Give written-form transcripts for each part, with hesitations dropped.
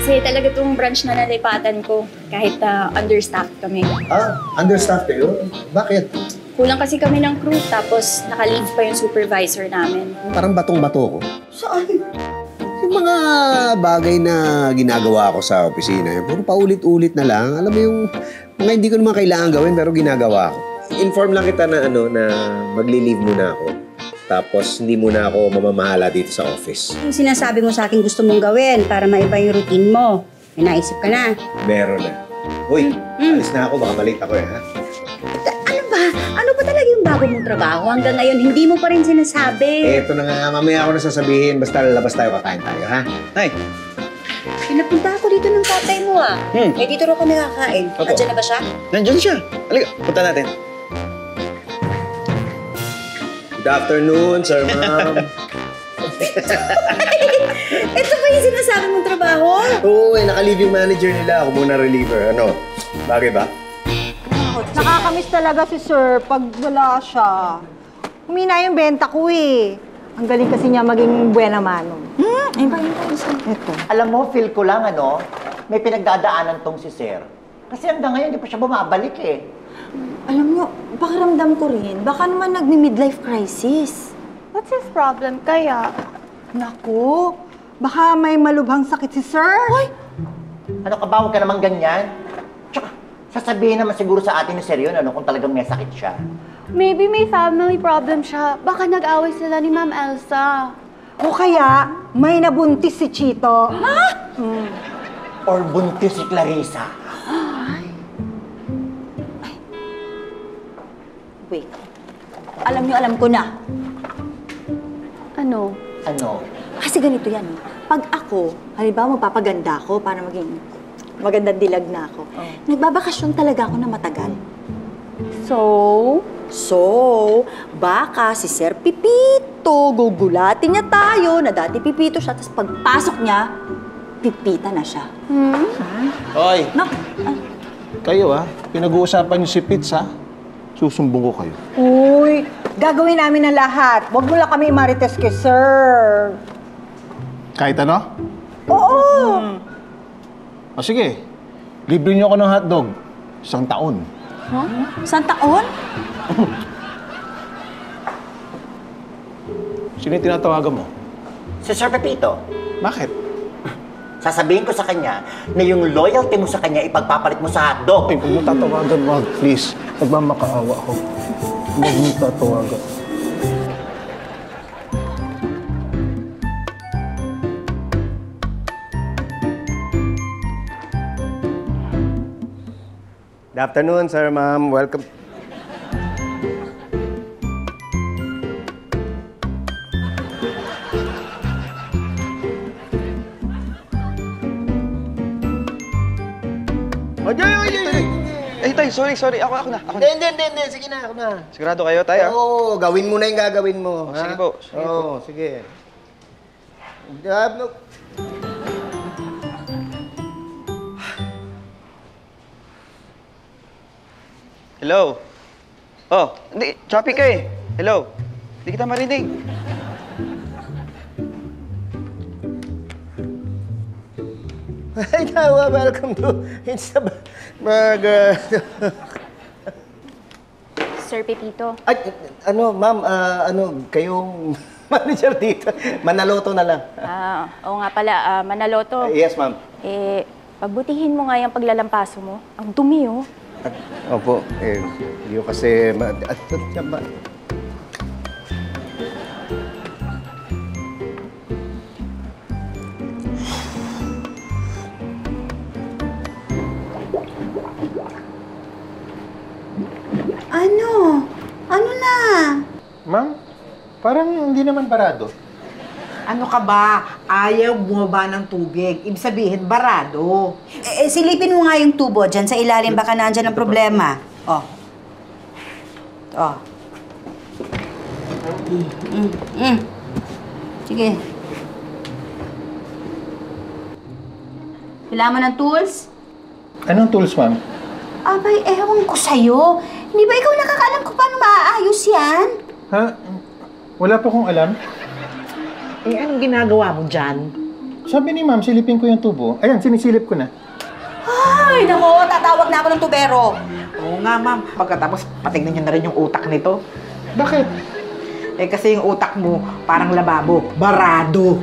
Kasi talaga itong branch na nalipatan ko, kahit understaffed kami. Understaffed kayo? Bakit? Kulang kasi kami ng crew, tapos naka-leave pa yung supervisor namin. Parang batong-bato ko. Saan? Yung mga bagay na ginagawa ko sa opisina, puro paulit-ulit na lang. Alam mo yung mga hindi ko naman kailangan gawin pero ginagawa ko. Inform lang kita na na magli-leave muna ako. Tapos hindi muna ako mamamahala dito sa office. Yung sinasabi mo sa akin gusto mong gawin para maiba yung routine mo. May naisip ka na. Meron na. Uy, alis na ako. Baka malate ako ha. Ano ba? Ano ba talaga yung bago mong trabaho? Hanggang ngayon, hindi mo pa rin sinasabi. Eto na nga, mamaya ako na sasabihin. Basta lalabas tayo, kakain tayo, ha? Nay! Pinapunta ako dito ng tatay mo, ah. Eh, dito raw kami kakain. Andiyan na ba siya? Nandiyan siya. Halika, punta natin. Good afternoon, sir, ma'am. Ito ba yung sinasabi mong trabaho? Oo, naka-leave yung manager nila. Ako muna reliever. Ano? Bagay ba? Nakakamiss talaga si Sir pag wala siya. Humina yung benta ko eh. Ang galing kasi niya maging buena mano. Ay, ba yung Ito. Alam mo, feel ko lang, may pinagdadaanan tong si Sir. Kasi hanggang ngayon, hindi pa siya bumabalik eh. Alam nyo, pakiramdam ko rin, baka naman nagmi-midlife crisis. What's his problem kaya? Naku, baka may malubhang sakit si Sir. Hoy! Ano ka ba? Huwag ka naman ganyan. Tsaka, sasabihin naman siguro sa atin ni Sir yun, kung talagang may sakit siya. Maybe may family problem siya. Baka nag-away sila ni Ma'am Elsa. O kaya, may nabuntis si Chito. Ha? Or buntis si Clarissa. Wait. Alam ko na. Ano? Ano? Kasi ganito yan, eh. Pag ako, halimbawa magpapaganda ako para maging magandang dilag na ako, nagbabakasyon talaga ako na matagal. So, baka si Sir Pipito, gugulatin niya tayo na dati Pipito siya, tapos pagpasok niya, Pipita na siya. Hoy! No? Kayo pinag-uusapan niyo si Pitts Susumbong ko kayo. Uy, gagawin namin ang lahat. Huwag mo lang kami imarites kay Sir. Kahit ano? Oo! O sige, libre niyo ako ng hotdog. 1 taon. Huh? Isang taon? Sino yung tinatawagan mo? Si Sir Pepito, Bakit? sasabihin ko sa kanya na yung loyalty mo sa kanya ipagpapalit mo sa hotdog. Ay, kung mo tatawagan, wag, please. Nagmamakaawa ako. Huwag mo tatawagan. Good afternoon, sir, ma'am. Welcome. Ay, tay, sorry. Ako na. Hindi. Sige na, ako na. Sigurado kayo, tay, Oo, gawin mo na yung gagawin mo. Ha? Sige po. Oo, sige. Hello? Oh, hindi. Choppy ka eh. Hello? Hindi kita marinig. Hi, Tawa. Welcome to Insta Burger. Sir Pepito. Ay, ma'am, kayong manager dito. Manaloto na lang. Oo nga pala, Manaloto. Yes, ma'am. Pagbutihin mo nga yung paglalampaso mo. Ang dumi, oh. Opo, hindi ko kasi... Ano na? Ma'am, parang hindi naman barado. Ano ka ba? Ayaw bumaba ng tubig. Ibig sabihin, barado. Silipin mo nga yung tubo dyan sa ilalim, baka nandyan ang problema. Sige. Kailangan mo ng tools? Anong tools, ma'am? Abay, ewan ko sa'yo. Hindi ba ikaw nakakaalam kung paano maaayos yan? Ha? Wala pa akong alam. Eh, anong ginagawa mo dyan? Sabi ni ma'am, silipin ko yung tubo. Ayan, sinisilip ko na. Ay, nako, tatawag na ako ng tubero. Oo nga, ma'am. Pagkatapos, patignan niyo na rin yung utak nito. Bakit? Eh, kasi yung utak mo, parang lababo. Barado.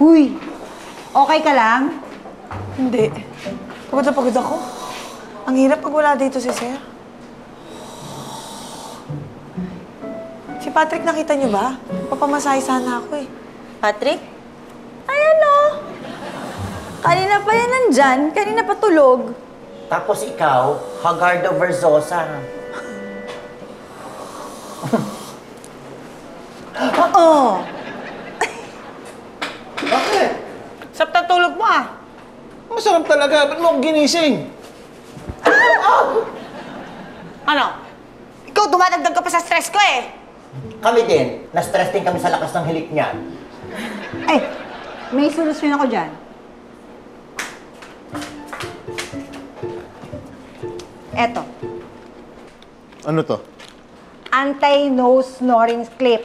Uy, okay ka lang? Hindi. Pagod na pagod ako. Ang hirap pag wala dito si Sir. Si Patrick, nakita niyo ba? Papamasahe sana ako eh. Patrick? Ayan o. Kanina pa yan nandyan. Kanina pa tulog. Tapos ikaw, Hagardo Verzosa. Oo. Bakit? Sapta tulog mo ah. Masarap talaga. Ba't mo ako ginising? Ano? Ikaw, dumadagdag ka pa sa stress ko eh. Kami din, na-stress din kami sa lakas ng hilik niya. Ay, may solusyon ako dyan. Eto, Ano to? anti-nose snoring clip.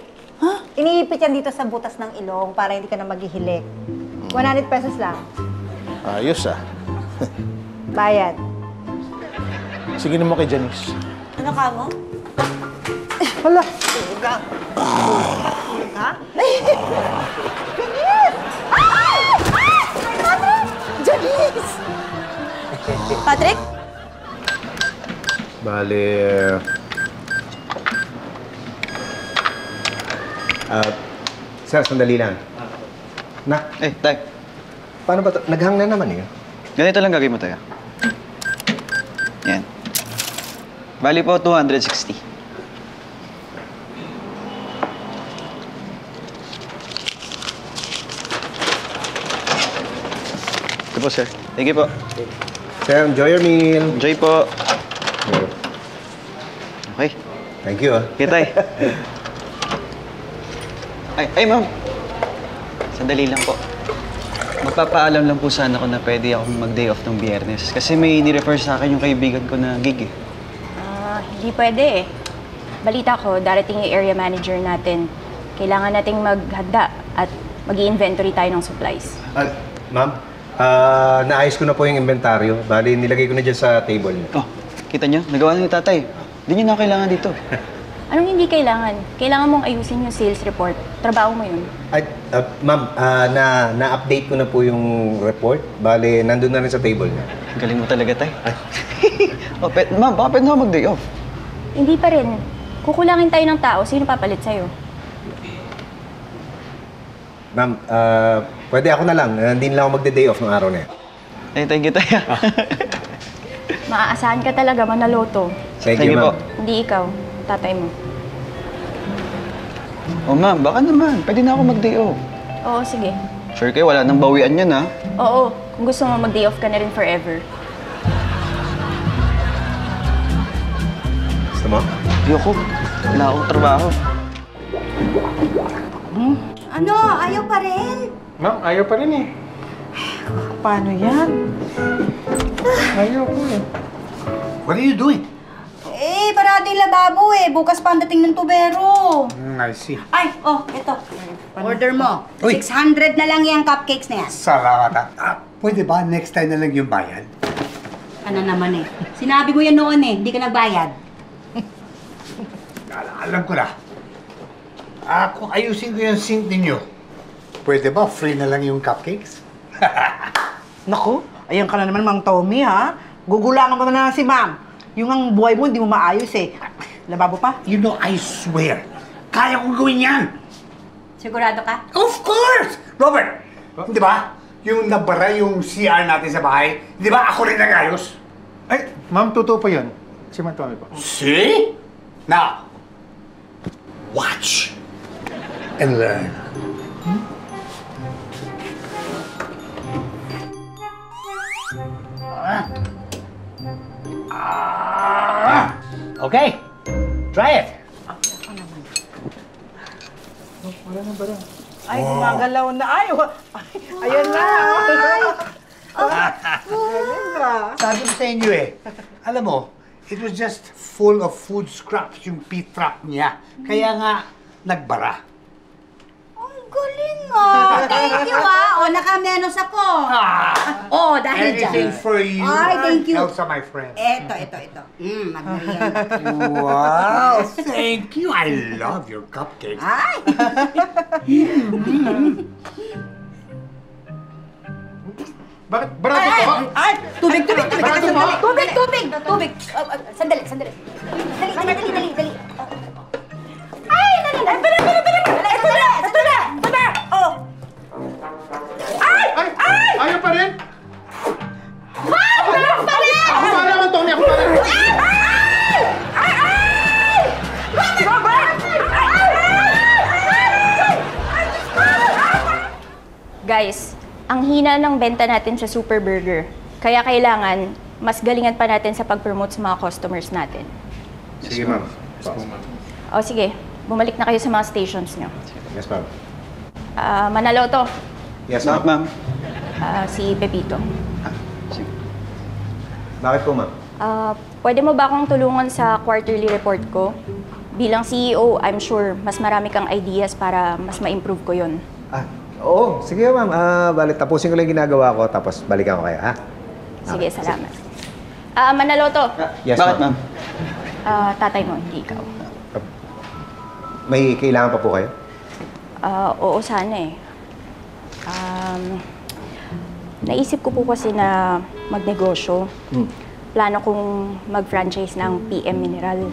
Iniipit yan dito sa butas ng ilong para hindi ka na maghihilik. 100 pesos lang. Ayos ah. Bayad. Sige naman kay Janice. Ano ka mo? Hala. Ha? Janice! Patrick? Bale... sir, sandali lang. Na, Eh, tay. paano ba ito? Naghang na naman eh. Ganito lang gagawin mo, tayo. Yan. Bali po, 260. Ito po, sir. Thank you po. Sir, enjoy your meal. Enjoy po. Okay. Thank you ah. Okay, tay. Ay, ma'am. Sandali lang po. Magpapaalam lang po sana ako na pwede akong mag-day off ng Biyernes. Kasi may ni-refer sa akin yung kaibigan ko na gig eh. Hindi pwede eh. Balita ko, darating yung area manager natin. Kailangan nating maghanda at mag-i-inventory tayo ng supplies. Ma'am, naayos ko na po yung inventaryo. Bali, nilagay ko na dyan sa table niyo. Oh, kita niyo? Nagawa na ni tatay. Hindi niyo na ako kailangan dito. Anong hindi kailangan? Kailangan mong ayusin yung sales report. Trabaho mo yun. Ay, ma'am, na-update ko na po yung report. Bali, nandun na rin sa table niya. Galing mo talaga, tay. Oh, ma'am, baka pwede na ako mag-day off. Hindi pa rin. Kukulangin tayo ng tao. Sino papalit sa'yo? Ma'am, pwede ako na lang. Hindi na ako magde-day off ng araw na yan. Eh, thank you, tay. Maaasahan ka talaga, manaloto. Thank you, po. ma'am. Hindi ikaw, tatay mo. Oh, ma'am, baka naman. Pwede na ako mag-day off. Oo, sige. Sure kayo, wala nang bawian yan, ha? Oo, kung gusto mo mag-day off ka na rin forever. Gusto mo? Ayoko. Wala akong trabaho. Ano? Ayaw pa rin? Ma'am, ayaw pa rin eh. Paano yan? Ayaw ko eh. What are you doing? Eh, parado yung lababo eh. Bukas pa ang dating ng tubero. I see. Ay, oh, ito. Order mo. 600 na lang yung cupcakes na yan. Salamat. Pwede ba next time na lang yung bayad? Ano naman eh. Sinabi mo yan noon eh. Hindi ka nagbayad. Alam ko na. Kung ayusin ko yung sink ninyo, pwede ba free na lang yung cupcakes? Naku, ayan ka na naman, Mang Tommy, ha? Gugulangan pa na si Ma'am. Yung ang buhay mo, hindi mo maayos eh. Lababo pa? You know, I swear, kaya kong gawin yan! Sigurado ka? Of course! Robert, di ba? Yung nabara yung CR natin sa bahay, di ba ako rin nag-ayos? Ay, ma'am, totoo po yun. Si Ma'am Tommy po. See? Now, watch and learn. Okay, try it. Ay, gumagalaw na. Ay, ayan na. Sabi ko sa inyo eh. Alam mo, it was just full of food scraps yung pit trap niya. Kaya nga, nagbara. Ang galing ah! Thank you ah! O, nakamenos ako. Oh, dahil dyan. Anything for you, Ay, thank you. Elsa, my friend. Ito. Magmerienda. Wow, thank you. I love your cupcakes. Ay! Bakit? Barato ko? Ay! Tubig! Barato mo? Tubig! Sandali. Dali. Ay! Dali! Ito na! Oh! Ay! Ayaw pa rin? Ayaw pa rin! Ako pa naman, Tony. Ako pa rin. Guys, ang hina ng benta natin sa Super Burger. Kaya kailangan, mas galingan pa natin sa pag-promote sa mga customers natin. Sige, ma'am. O sige, bumalik na kayo sa mga stations nyo. Yes, ma'am. Manaloto, Yes, Bakit, ma'am? si Pepito. Sige. Bakit po, ma'am? Pwede mo ba akong tulungan sa quarterly report ko? Bilang CEO, I'm sure mas marami kang ideas para mas ma-improve ko yun. Oo. Sige, ma'am. Balik, tapusin ko lang yung ginagawa ko, tapos balikan ko kayo, ha? Sige, salamat. Manaloto, Yes, Bakit, ma'am? tatay mo, hindi ikaw. May kailangan pa po kayo? Oo, sana eh. Naisip ko po kasi na magnegosyo. Plano kong mag-franchise ng PM Mineral.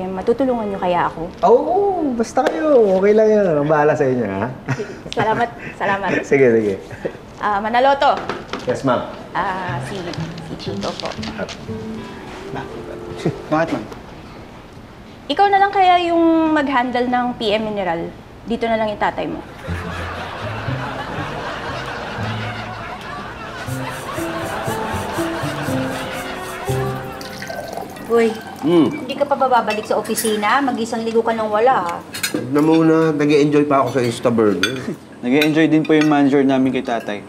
Matutulungan niyo kaya ako? Oo, basta kayo. Okay lang yan. Ang bahala sa inyo, ha? Salamat. Sige. Manaloto, Yes, ma'am. si Chito po. Bakit, ma'am? Ikaw na lang kaya yung mag-handle ng PM Mineral. Dito na lang yung tatay mo. Uy, hindi ka pa bababalik sa opisina? Mag-isang ligo ka nang wala. Na muna, nag-enjoy pa ako sa Instaburger. Nag-enjoy din po yung manager namin kay tatay.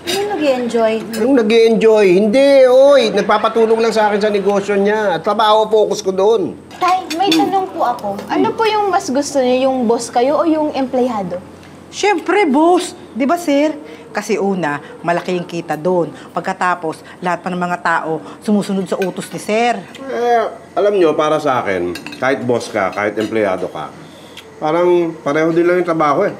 Ano nag-enjoy? Anong nag-enjoy? Hindi, oy. Nagpapatulong lang sa akin sa negosyo niya. Trabaho, focus ko doon. Tay, may tanong po ako. Ano po yung mas gusto niyo, yung boss kayo o yung empleyado? Siyempre, boss. Di ba, sir? Kasi una, malaki yung kita doon. Pagkatapos, lahat pa ng mga tao sumusunod sa utos ni sir. Alam nyo, para sa akin, kahit boss ka, kahit empleyado ka, parang pareho din lang yung trabaho eh.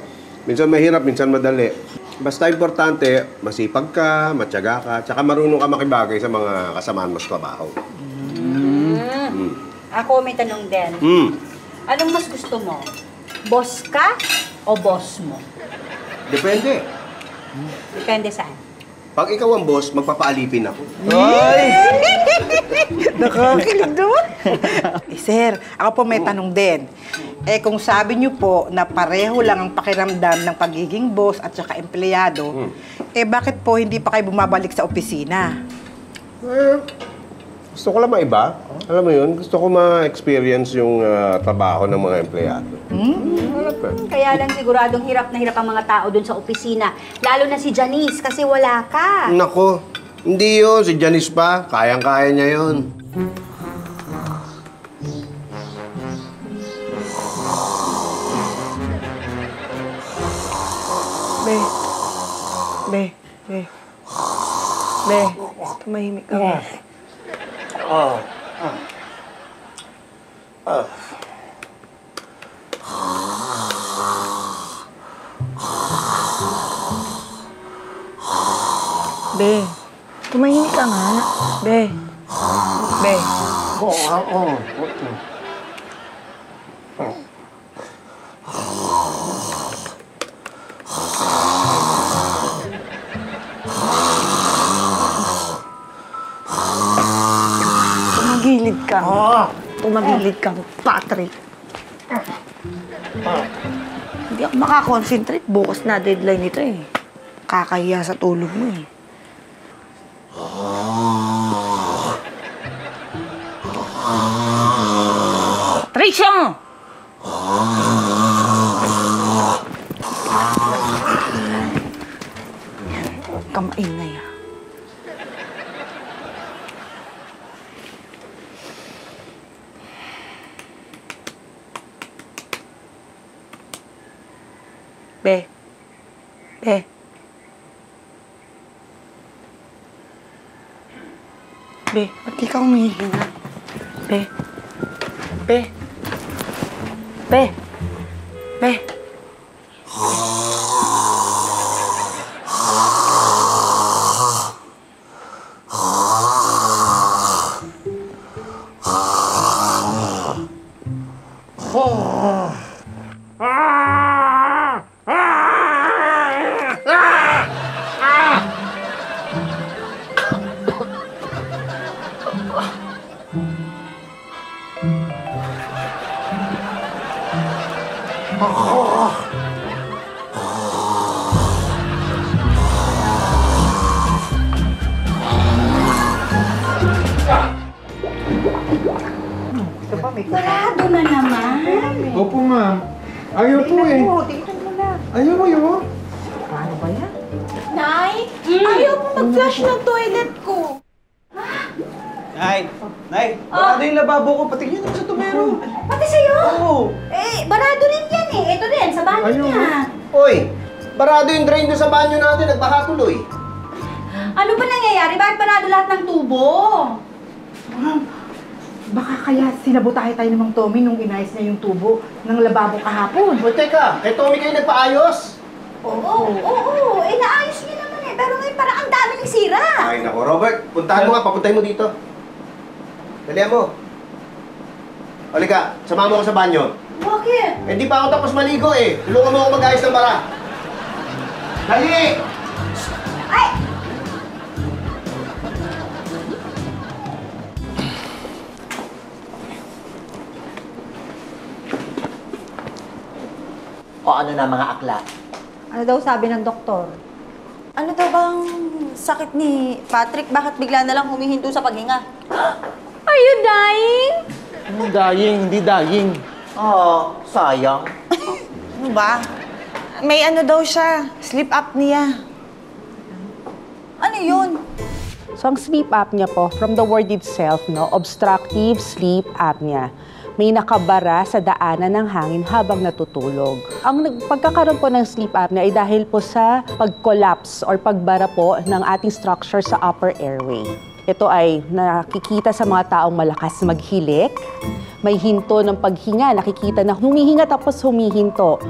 Minsan mahirap, minsan madali. Basta importante, masipag ka, matyaga ka, tsaka marunong ka makibagay sa mga kasamaan mo sa trabaho. Ako may tanong din. Anong mas gusto mo? Boss ka o boss mo? Depende. Depende saan. Pag ikaw ang boss, magpapaalipin ako. Nakakilig naman. Sir, ako po may tanong din. Kung sabi niyo po na pareho lang ang pakiramdam ng pagiging boss at saka empleyado, bakit po hindi pa kayo bumabalik sa opisina? Gusto ko lang maiba. Alam mo yun, gusto ko ma-experience yung trabaho ng mga empleyado. Kaya lang siguradong hirap na hirap ang mga tao dun sa opisina. Lalo na si Janice kasi wala ka. Nako, hindi yun. Si Janice pa. Kayang-kaya niya yun. Be, tumahimik ka nga. Be, tumahimik ka nga. Be. Tumagilid ka. Tumagilid ka, Patrick. Hindi ako makakonsentrate. Bukas na deadline nito eh. Kakahiya sa tulog mo eh. Trisha! Kamaingay ah. Be. Be. Be, ba't di ka humihinga? Be. Be. Be. Be. Sarado na naman. Opo, ma'am. Ayaw po eh. Tingnan mo na. Ayaw, ayaw. Paano ba yan? Nay, ayaw mo mag-flush ng toilet ko. Nay! Nay! Barado yung lababo ko. Patingin naman sa tubero. Pati sa'yo? Oo. Eh, barado rin yan eh. Ito din, sa banyo niya. Hoy, barado yung drain doon sa banyo natin. Nagbaha tuloy. Ano ba nangyayari? Bakit barado lahat ng tubo? Baka kaya sinabutahe tayo ng Mang Tommy nung inayos niya yung tubo ng lababo kahapon. O teka, kay Tommy kayo nagpaayos? Oo. Eh, naayos niya naman eh. Pero ngayon parang ang dami ng sira. Ay nako, Robert. Puntahan mo nga, papuntahin mo dito. Dalihan mo. Halika, samahan mo ko sa banyo. Bakit? Eh, di pa ako tapos maligo eh. Tulungan mo ako mag-ayos ng bara. Dali! Ay! O ano na mga akla? Ano daw sabi ng doktor? Ano daw bang sakit ni Patrick? Bakit bigla na lang humihinto sa paghinga? Are you dying? Dying, hindi dying. Oo, sayang. Ano ba? May ano daw siya, sleep apnea. Ano yun? So, ang sleep apnea po, from the word itself, no, obstructive sleep apnea. May nakabara sa daanan ng hangin habang natutulog. Ang pagkakaroon po ng sleep apnea ay dahil po sa pag-collapse or pagbara po ng ating structure sa upper airway. Ito ay nakikita sa mga taong malakas maghilik, may hinto ng paghinga, nakikita na humihinga tapos humihinto.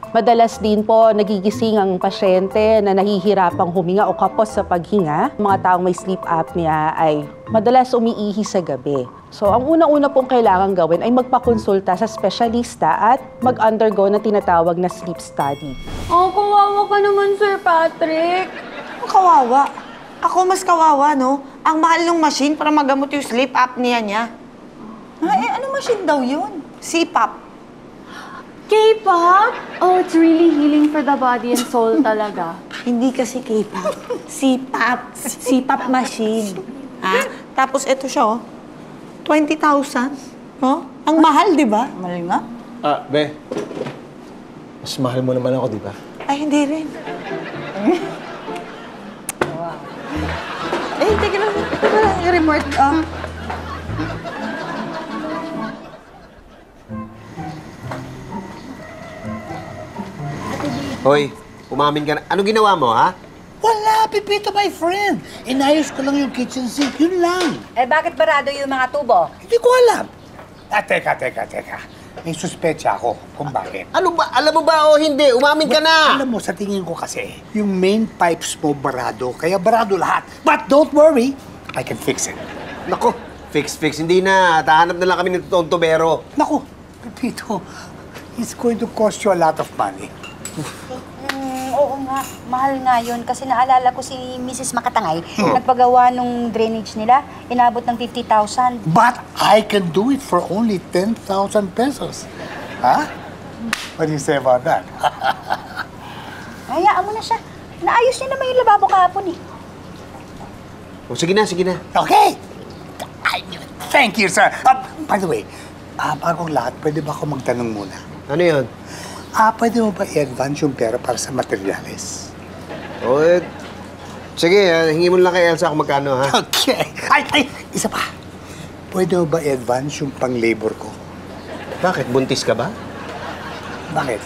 Madalas din po nagigising ang pasyente na nahihirapang huminga o kapos sa paghinga. Mga taong may sleep apnea ay madalas umiihi sa gabi. So ang unang-una pong kailangan gawin ay magpakonsulta sa espesyalista at mag-undergo ng tinatawag na sleep study. Oh, kawawa ka naman, Sir Patrick. Ang kawawa. Ako mas kawawa, no? Ang mahal ng machine para magamot yung sleep apnea niya. Ano machine daw yun? CPAP. K-pop? Oh, it's really healing for the body and soul talaga. Hindi kasi K-pop. CPAP. CPAP machine. Ha? Tapos ito siya, oh. 20,000. Oh? Ang mahal, di ba? Mahal nga. Be. Mas mahal mo naman ako, di ba? Ay, hindi rin. Eh, teka lang. Ito ba lang yung remote? Hoy, umamin ka na. Ano ginawa mo, ha? Wala, Pipito, my friend. Inayos ko lang yung kitchen sink, yun lang. Eh, bakit barado yung mga tubo? Hindi ko alam. Teka. May suspecha ako kung bakit. Ano ba? Alam mo ba o hindi? Umamin ka na! Alam mo, sa tingin ko kasi, yung main pipes mo barado, kaya barado lahat. But don't worry, I can fix it. Nako, fix. Hindi na. Tahanap na lang kami ng totoong tubero. Naku, Pipito, it's going to cost you a lot of money. Oo nga, mahal nga yun. Kasi naalala ko si Mrs. Makatangay, nagpagawa nung drainage nila, inabot ng 50,000. But I can do it for only 10,000 pesos. Huh? What do you say about that? Hayaan mo na siya. Naayos niya naman yung lababo kahapon eh. O, sige na. Okay! Thank you, sir. By the way, bagong lahat, pwede ba ako magtanong muna? Ano yun? Pwede mo ba i-advance yung pera para sa materyales? O, sige, hingi mo lang kay Elsa kung magkano, ha? Okay. Ay, isa pa. Pwede mo ba i-advance yung pang-labor ko? Bakit? Buntis ka ba? Bakit?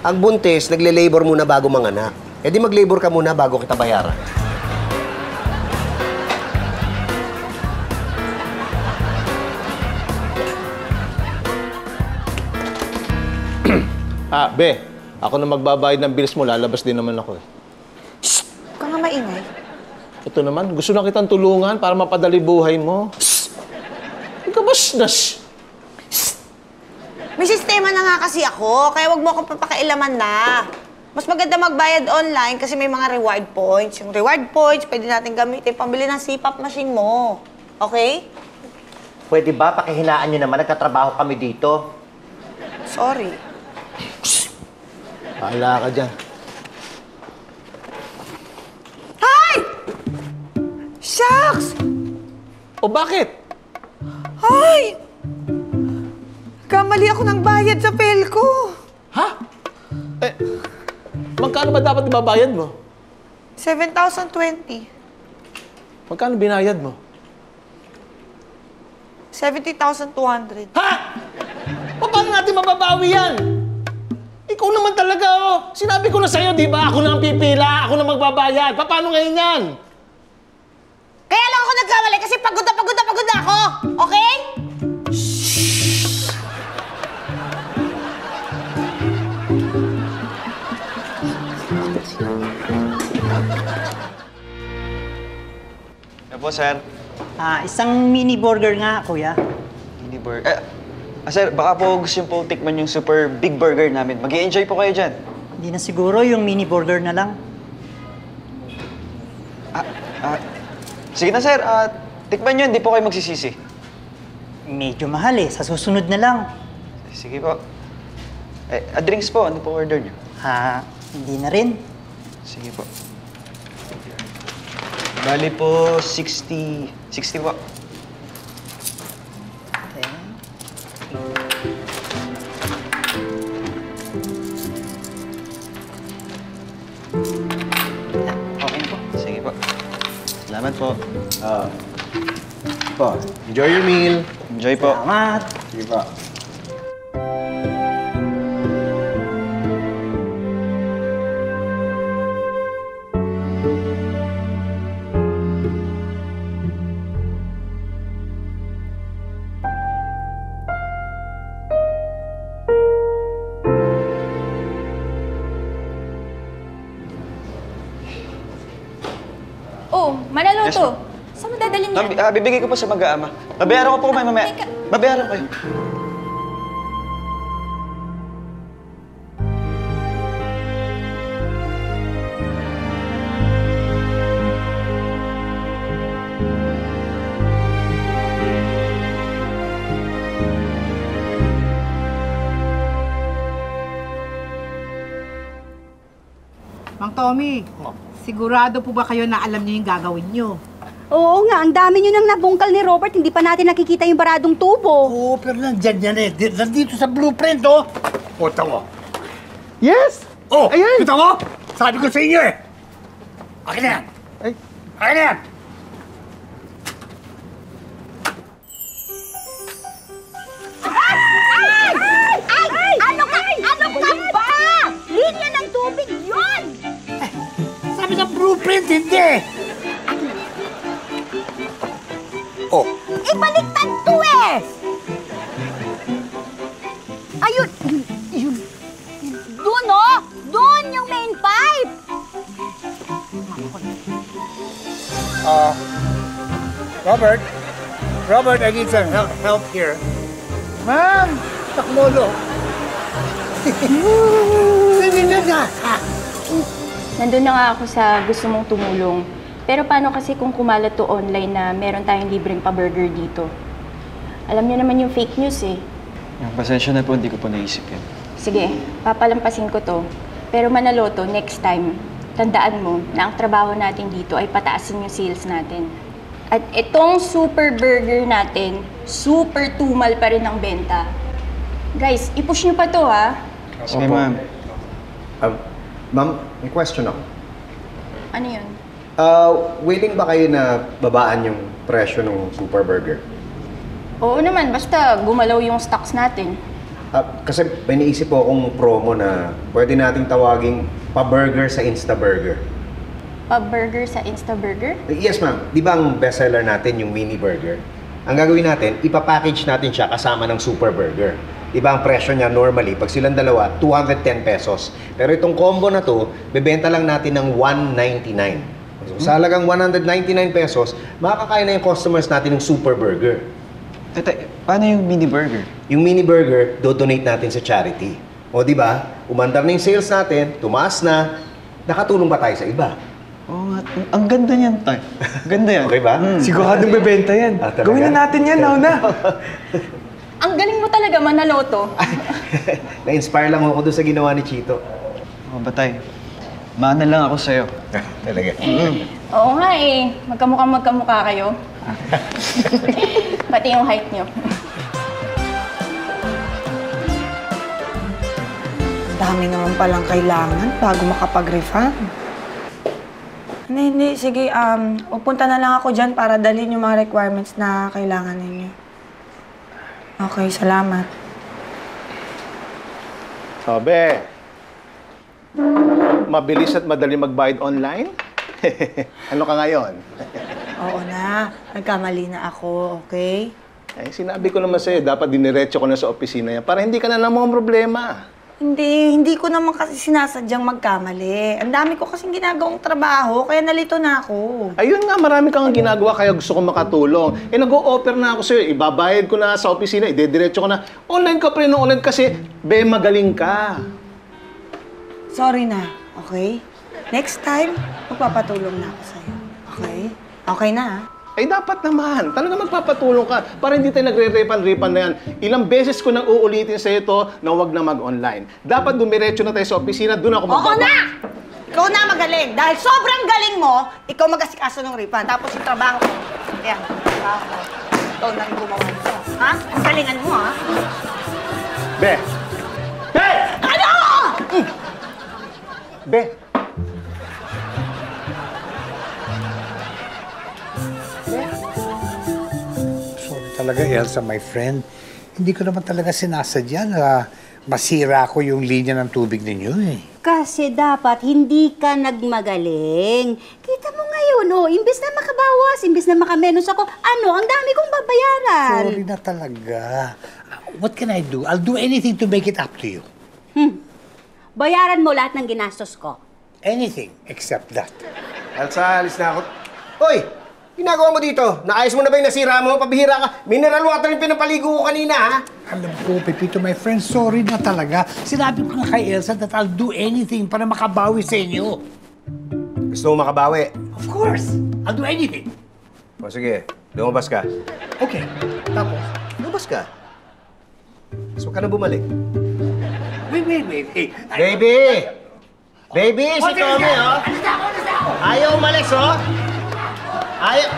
Ang buntis, nagle-labor muna bago manganak. E di mag-labor ka muna bago kita bayaran. Be, ako na magbabayad ng bills mo, lalabas din naman ako eh. Huwag ka nga maingay. Ito naman, gusto na kitang tulungan para mapadali buhay mo. Huwag ka basdas. May sistema na nga kasi ako, kaya wag mo akong papakailaman na. Mas maganda magbayad online kasi may mga reward points. Yung reward points, pwede natin gamitin pambili ng CPAP machine mo. Okay? Pwede ba pakihinaan nyo naman, nagkatrabaho kami dito? Sorry. Bahala ka dyan. Hay! Shucks! O bakit? Hay! Kamali ako ng bayad sa pel ko. Ha? Magkano ba dapat ibabayad mo? 7,020. Magkano binayad mo? 70,200. Ha? Paano natin mababawi yan? Ikaw naman talaga, oh. Sinabi ko na sa'yo, di ba? Ako na ang pipila, ako na magbabayad. Paano ngayon yan? Kaya lang ako nagkamali kasi pagod na ako. Okay? Ano po, sir? Isang mini burger nga, kuya. Mini burger. Sir, baka po gusto niyo po tikman yung super big burger namin. Mag-i-enjoy po kayo dyan. Hindi na siguro yung mini burger na lang. Sige na, sir. Tikman nyo, hindi po kayo magsisisi. Medyo mahal eh. Sa susunod na lang. Sige po. Drinks po. Ano po order nyo? Hindi na rin. Sige po. Bali po, 60 po. Okay po. Sige po. Salamat po. Enjoy your meal. Enjoy po. Salamat. Sige po. Oh, Manaloto. Yes, ma'am. Saan mo dadalhin yan? Bibigay ko po sa mag-aama. Babayaran ko po kayo mamaya. Babayaran ko kayo. Mang Tommy, sigurado po ba kayo na alam niyo yung gagawin niyo? Oo nga, ang dami nyo nang nabungkal ni Robert, hindi pa natin nakikita yung baradong tubo. Oo, pero nandyan yan eh. Nandito sa blueprint, oh. O, tawa. Yes! Oh, ayan! Kita mo? Sabi ko sa inyo eh. Akin na yan. Ay. Akin na yan. Ano ka ba? Linya ng tubig yun! Sabi sa blueprint, hindi. Oh. Ibaliktad to eh! Ayun! Yun! Doon oh! Doon yung main pipe! Robert, I need some help here. Ma'am, takmolo. Nandun na nga ako sa gusto mong tumulong. Pero paano kasi kung kumalat to online na meron tayong libreng pa-burger dito? Alam niyo naman yung fake news eh. Pasensya na po, hindi ko po naisip yan. Sige, papalampasin ko to. Pero Manaloto, next time, tandaan mo na ang trabaho natin dito ay pataasin yung sales natin. At itong super burger natin, super tumal pa rin ang benta. Guys, i-push niyo pa to ha. Sige, ma'am. Ma'am, may question ako. Ano yun? Willing ba kayo na babaan yung presyo ng super burger? Oo naman, basta gumalaw yung stocks natin. Kasi may naisip po akong promo na pwede nating tawaging pa-burger sa Instaburger. Pa-burger sa Instaburger? Yes, ma'am. Di ba ang bestseller natin yung mini burger? Ang gagawin natin, ipapackage natin siya kasama ng super burger. Di ba ang presyo niya normally, pag silang dalawa, 210 pesos. Pero itong combo na to, bebenta lang natin ng 199. So, sa halagang 199 pesos, makakakain na yung customers natin ng super burger. Tete, paano yung mini burger? Yung mini burger, do-donate natin sa charity. O di ba? Umandar na yung sales natin, tumaas na, nakatulong ba tayo sa iba? Oo nga, ang ganda niyan, Tay. Ganda yan. Okay ba? Siguradong bebenta yan. Gawin na natin yan, Nauna. Ang galing mo talaga manaloto. Na-inspire lang ako doon sa ginawa ni Chito. Oo ba, Tay? Maana lang ako sa'yo. Talaga? Oo nga eh. Magkamukha kayo. Pati yung height nyo. Dami naman palang kailangan bago makapag-refund. Hindi. Sige, pupunta na lang ako dyan para dalhin yung mga requirements na kailangan ninyo. Okay, salamat. Sabi, mabilis at madali magbayad online? Ano ka ngayon? Oo na, nagkamali na ako, okay? Eh, sinabi ko naman sa'yo, dapat diniretso ko na sa opisina yan para hindi ka na namang problema. Hindi ko naman kasi sinasadyang magkamali. Ang dami ko kasing ginagawang trabaho, kaya nalito na ako. Ayun nga, marami kang ginagawa kaya gusto ko makatulong. Eh, nag-o-offer na ako sa'yo. Ibabayad ko na sa opisina, idediretso ko na. Online ka pa rin ng online kasi, magaling ka. Sorry na, okay? Next time, magpapatulong na ako sa'yo. Okay? Okay na, ha? Eh, dapat naman. Talaga magpapatulong ka para hindi tayo nagre-refund na yan. Ilang beses ko nang uulitin sa ito na huwag na mag-online. Dapat dumiretso na tayo sa opisina, doon ako Oo na! Ikaw na magaling. Dahil sobrang galing mo, ikaw mag-asikaso ng refund. Tapos yung trabaho ko, ayan, trabaho ko. Ikaw na rin gumawa nito. Ha? Ang galingan mo, ha? Be! Be! Ano? Be! Talaga, Elsa, my friend, hindi ko naman talaga sinasadya na masira ko yung linya ng tubig ninyo eh. Kasi dapat hindi ka nagmagaling. Kita mo ngayon, imbes na makabawas, imbes na makamenos ako, ang dami kong babayaran. Sorry na talaga. What can I do? I'll do anything to make it up to you. Bayaran mo lahat ng ginastos ko. Anything except that. Elsa, alis na ako. Hoy! Ginagawa mo dito? Naayos mo na ba yung nasira mo? Pabihira ka. Mineral water yung pinapaligo ko kanina, ha? Alam ko, Pepito, my friend, sorry na talaga. Sinabi ko na kay Elsa that I'll do anything para makabawi sa inyo. Gusto mo makabawi? Of course! I'll do anything. O sige, lumabas ka. Okay. Tapos? Lumabas ka. So ka na bumalik. Wait. Hey, Baby! Baby, si Tommy, oh! Ayaw umalis, oh! Ayaw!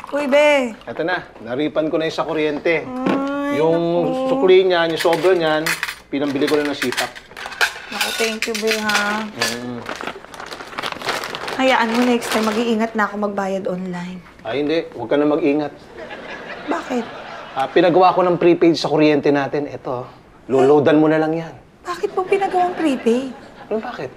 Uy, be. Eto na, naripan ko na yung sa kuryente. Yung sukli niyan, yung sobra niyan, pinambili ko na ng sipap. Naku, thank you, be, ha? Hayaan mo, next time, mag-iingat na ako magbayad online. Ay, hindi. Huwag ka na mag-ingat. Bakit? Pinagawa ko ng prepaid sa kuryente natin. Eto, loloadan mo na lang yan. Bakit mo pinagawang prepaid? Ano, bakit?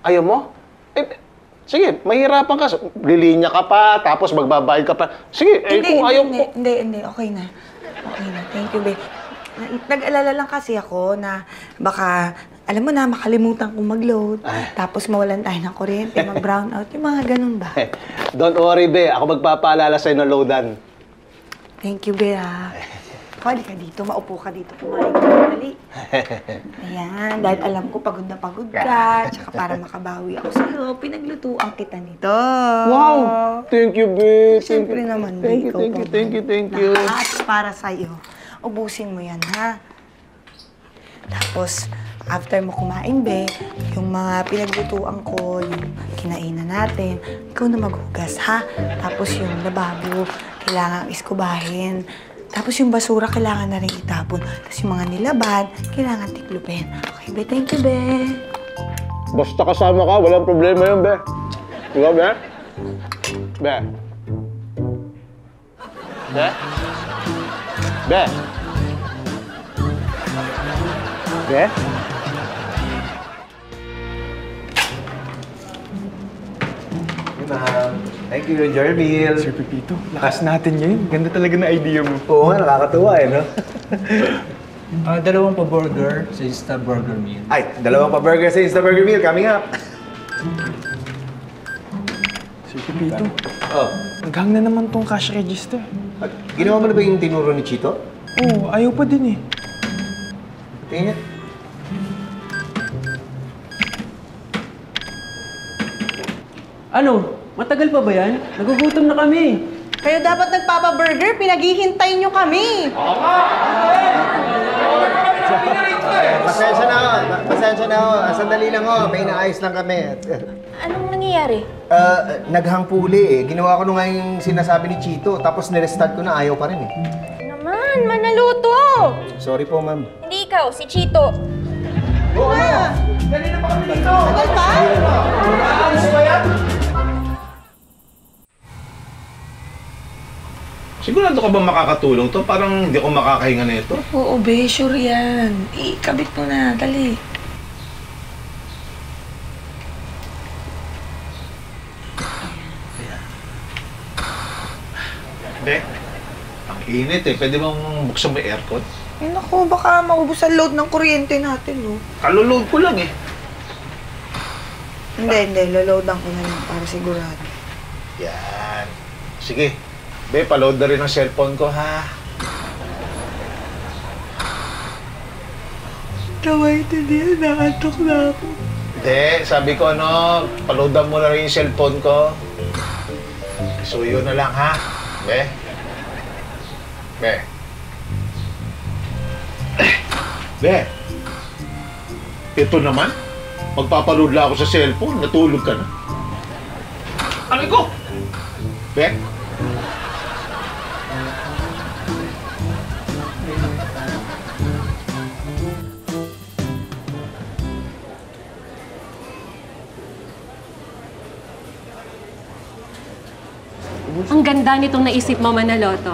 Ayaw mo? Eh, sige, mahirapan ka. Lilinya ka pa, tapos magbabayad ka pa. Sige, kung ayaw mo... Hindi. Okay na. Thank you, be. Nag-alala lang kasi ako na baka, alam mo na, makalimutan kong mag-load. Tapos mawalan tayo ng kuryente, mag-brown out. Yung mga ganun ba? Don't worry, be. Ako magpapaalala sa'yo ng loadan. Thank you, be, ha. Pwede ka dito, maupo ka dito, kumain ka dali. Ayan, dahil alam ko pagod na pagod ka, tsaka para makabawi ako sa'yo, pinaglutuan kita nito. Wow! Thank you, be. Siyempre naman, Thank you. Lahat para sa'yo. Ubusin mo yan, ha? Tapos, after mo kumain, be, yung mga pinaglutuan ko, yung kinainan natin, ikaw na maghugas, ha? Tapos yung lababo, kailangan iskubahin. Tapos yung basura, kailangan na rin itapon. Tapos yung mga nilaban, kailangan tiklupin. Okay, be? Thank you, be. Basta kasama ka, walang problema yun, be. Diba, be? Be. Be? Be? Be? Thank you. Enjoy your meal. Sir Pepito, lakas natin ngayon. Ganda talaga na idea mo. Oo nga, nakakatuwa eh, no? Dalawang pa-burger sa Insta Burger Meal. Ay, dalawang pa-burger sa Insta Burger Meal. Coming up. Sir Pepito, hanggang na naman tong cash register. Ginawa mo na ba yung tinuro ni Chito? Oo, ayaw pa din eh. Tingnan. Ano? Matagal pa ba yan? Nagugutom na kami. Kayo dapat nagpapa-burger, pinaghihintay nyo kami. Pasensya na ho. Pasensya na ho. Sandali lang ho. May inaayos lang kami. Anong nangyayari? Naghangpuli eh. Ginawa ko nung nga yung sinasabi ni Chito. Tapos nirestart ko na. Ayaw pa rin eh. Naman, manaluto! Sorry po, ma'am. Hindi ikaw, si Chito. Oo nga! Kanina pa kami dito! Tagal pa? Ano ba yan? Sigurado ka ba makakatulong to? Parang hindi ako makakahinga na ito. Oo, be, sure yan. Ikabit mo na, dali. Hindi. Ang init eh. Pwede bang buksan mo yung aircon? Eh, naku, baka maubos ang load ng kuryente natin, no? Kaloload ko lang eh. Hindi, loloadan ko na lang para sigurado. Yan. Sige. Be, paload na rin ang cellphone ko, ha? Kawait, hindi. Nakatok na ako. Hindi. Sabi ko, paloadan mo na rin yung cellphone ko. Suyo na lang, ha? Be? Be? Be? Ito naman? Magpapaload lang ako sa cellphone. Natulog ka na. Ano ko? Be? Ang ganda nitong naisip mo, Manaloto.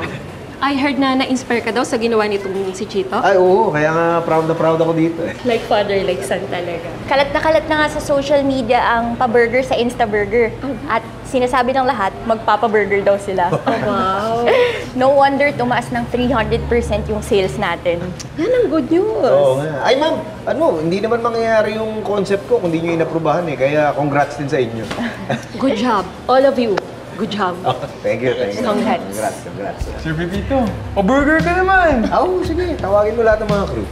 I heard na na-inspire ka daw sa ginawa nitong si Chito. Ay, oo. Kaya nga proud na ako dito eh. Like father, like son talaga. Kalat na nga sa social media ang pa-burger sa Instaburger. At sinasabi ng lahat, magpapa-burger daw sila. Wow. No wonder tumaas ng 300% yung sales natin. Yan ang good news. Oo nga. Ay, ma'am, hindi naman mangyayari yung concept ko kung hindi nyo inaprubahan eh. Kaya congrats din sa inyo. Good job, all of you. Good job. Thank you. Congrats. Congrats. Sir Pepito, pa-burger ka naman. Oo, sige. Tawagin mo lahat ng mga crew.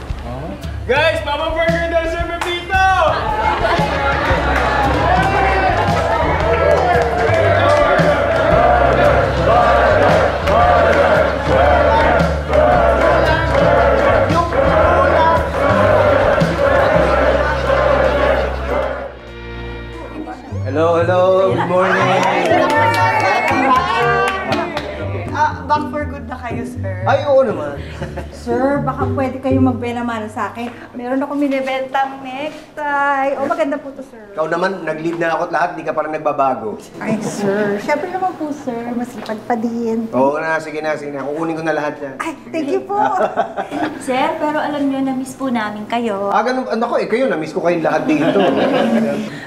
Guys, papa-burger daw, Sir Pepito! Hello. Good morning. Back for good na kayo, sir. Ay, oo naman. Sir, baka pwede kayong magbenta-mana sa akin. Meron akong binibentang necktie. O, maganda po to, sir. Ikaw naman, nag-leave na ako at lahat, di ka pa rin nagbabago. Ay, sir. Siyempre naman po, sir. Masipag pa din. Oo na, sige na. Kukunin ko na lahat yan. Ay, thank you po. Sir, pero alam nyo, na-miss po namin kayo. Ganun. Ako, kayo, na-miss ko kayong lahat dito.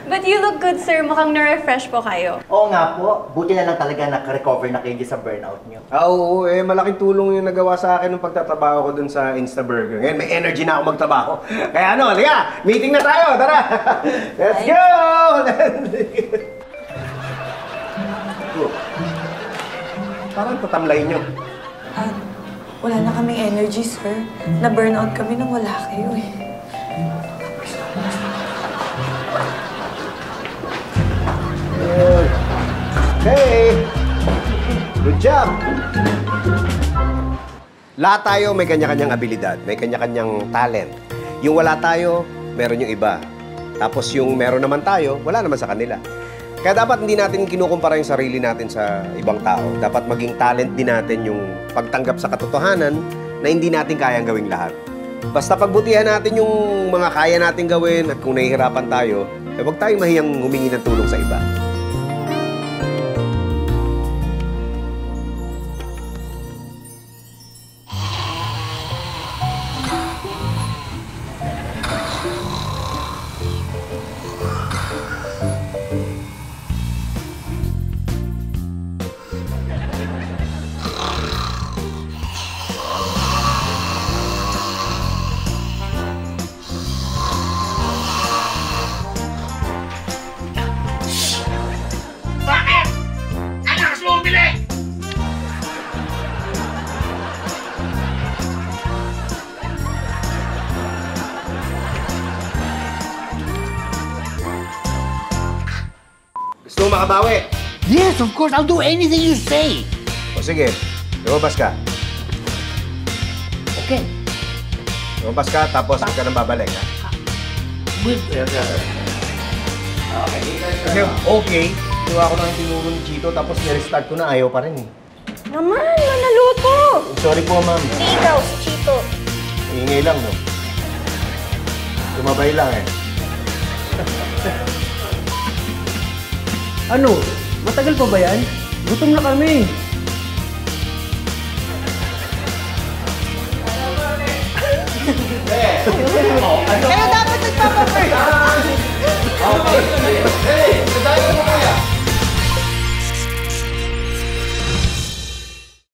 But you look good, sir. Mukhang na-refresh po kayo. Oo nga po. Buti na lang talaga naka-recover na kayo sa burnout nyo. Oo, malaking tulong yung nagawa sa akin nung pagtatrabaho ko dun sa Instaburger. Ngayon, may energy na ako magtrabaho. Kaya halika, meeting na tayo, tara! Let's go! Parang tatamlay nyo. Wala na kaming energy, sir. Na-burnout kami nang wala kayo eh. Hey! Good job! Lahat tayo may kanya-kanyang abilidad, may kanya-kanyang talent. Yung wala tayo, meron yung iba. Tapos yung meron naman tayo, wala naman sa kanila. Kaya dapat hindi natin kinukumpara yung sarili natin sa ibang tao. Dapat maging talent din natin yung pagtanggap sa katotohanan na hindi natin kayang gawing lahat. Basta pagbutihan natin yung mga kaya natin gawin at kung nahihirapan tayo, huwag tayong mahiyang humingi ng tulong sa iba. Gusto mo makabawi? Yes, of course. I'll do anything you say. O sige, lumabas ka. Okay. Lumabas ka, tapos huwag ka nang babalik, ha? Kasi okay, gawa ko lang yung tinuro ni Chito, tapos nirestart ko na, ayaw pa rin eh. Naman, manaluto! Sorry po, ma'am. Hindi ikaw, si Chito. Ingay lang, no? Tumabay lang eh. Ano? Matagal pa ba yan? Gutom na kami.